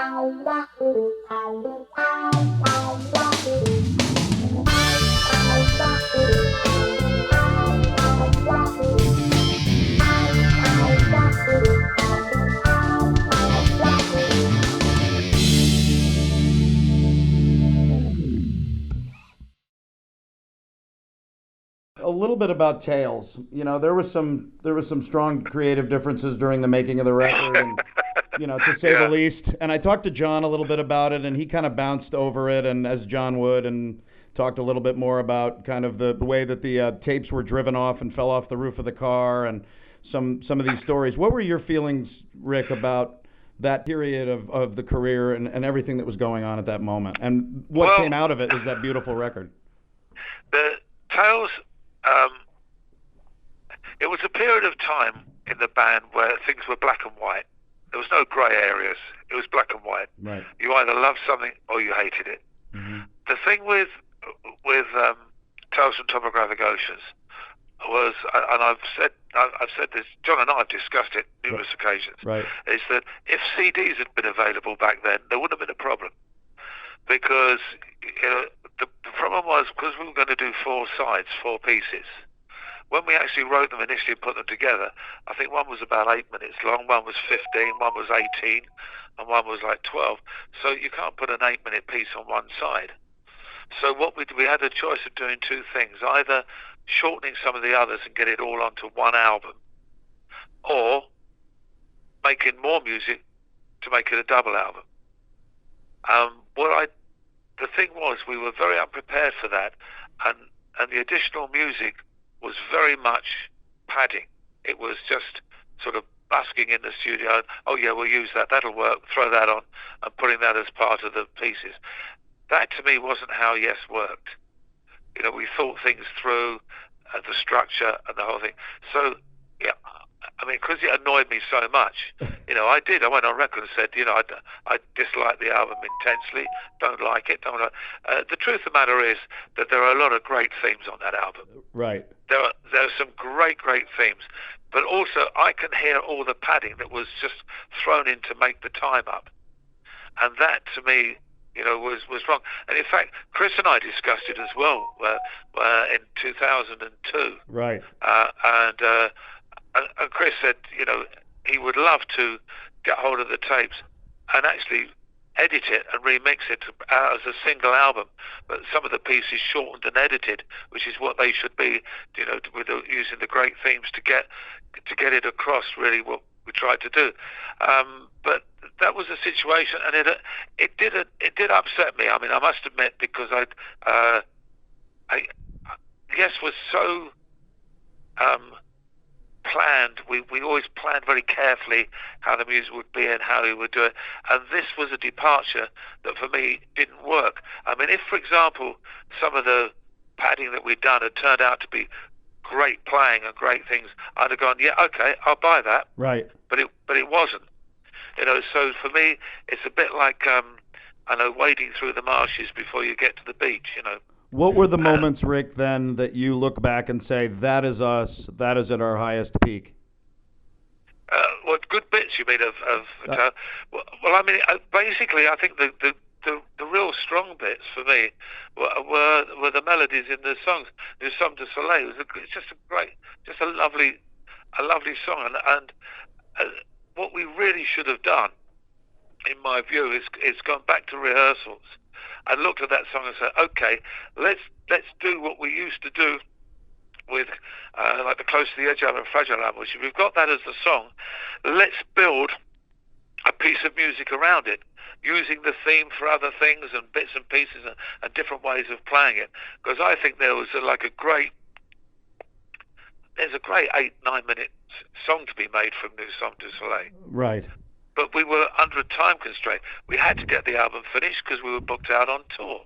A little bit about Tails. You know, there was some strong creative differences during the making of the record, and to say the Yeah. least. And I talked to John a little bit about it, and he kind of bounced over it, and as John would, and talked a little bit more about kind of the way that the tapes were driven off and fell off the roof of the car, and some of these stories. What were your feelings, Rick, about that period of the career and everything that was going on at that moment? And what Well, came out of it is that beautiful record. the Tales, um, it was a period of time in the band where things were black and white. There was no grey areas. It was black and white. Right. You either loved something or you hated it. Hmm. The thing with Tales from Topographic Oceans was, and I've said this, John and I have discussed it numerous occasions, Right. is that if CDs had been available back then, there wouldn't have been a problem. Because the problem was, because we were going to do four sides, four pieces, when we actually wrote them initially and put them together, I think one was about 8 minutes long, one was 15, one was 18, and one was like 12. So you can't put an 8-minute piece on one side. So what we had a choice of doing two things: either shortening some of the others and get it all onto one album, or making more music to make it a double album. The thing was, we were very unprepared for that, and the additional music was very much padding. It was just sort of busking in the studio. And, oh yeah, we'll use that. That'll work. Throw that on, and putting that as part of the pieces. That to me wasn't how Yes worked. We thought things through, the structure and the whole thing. So, yeah, I mean, because it annoyed me so much, I went on record and said, I dislike the album intensely, don't like it. The truth of the matter is that there are a lot of great themes on that album. Right. There are some great themes, but also I can hear all the padding that was just thrown in to make the time up. And that, to me, was wrong. And in fact, Chris and I discussed it as well in 2002. Right. And Chris said, he would love to get hold of the tapes and actually edit it and remix it as a single album, but some of the pieces shortened and edited, which is what they should be, using the great themes to get it across. Really, what we tried to do. But that was a situation, and it did upset me. I mean, I must admit, because Yes was so planned. We always planned very carefully how the music would be and how we would do it. And this was a departure that for me didn't work. I mean, if, for example, some of the padding that we'd done had turned out to be great playing and great things, I'd have gone, yeah, okay, I'll buy that. Right. But it wasn't. So for me, it's a bit like, wading through the marshes before you get to the beach, What were the moments, Rick, then, that you look back and say, that is us, that is at our highest peak? What good bits you mean of well, I mean, basically, I think the real strong bits for me were the melodies in the songs. The Somme du Soleil it's just a lovely song, and what we really should have done, in my view, is gone back to rehearsals and looked at that song and said, okay, let's do what we used to do with like the Close to the Edge album and Fragile album, which we've got that as the song. Let's build a piece of music around it, using the theme for other things and bits and pieces and different ways of playing it. Because I think there was there's a great 8-9 minute song to be made from Nous Sommes du Soleil. Right. But we were under a time constraint. We had to get the album finished because we were booked out on tour.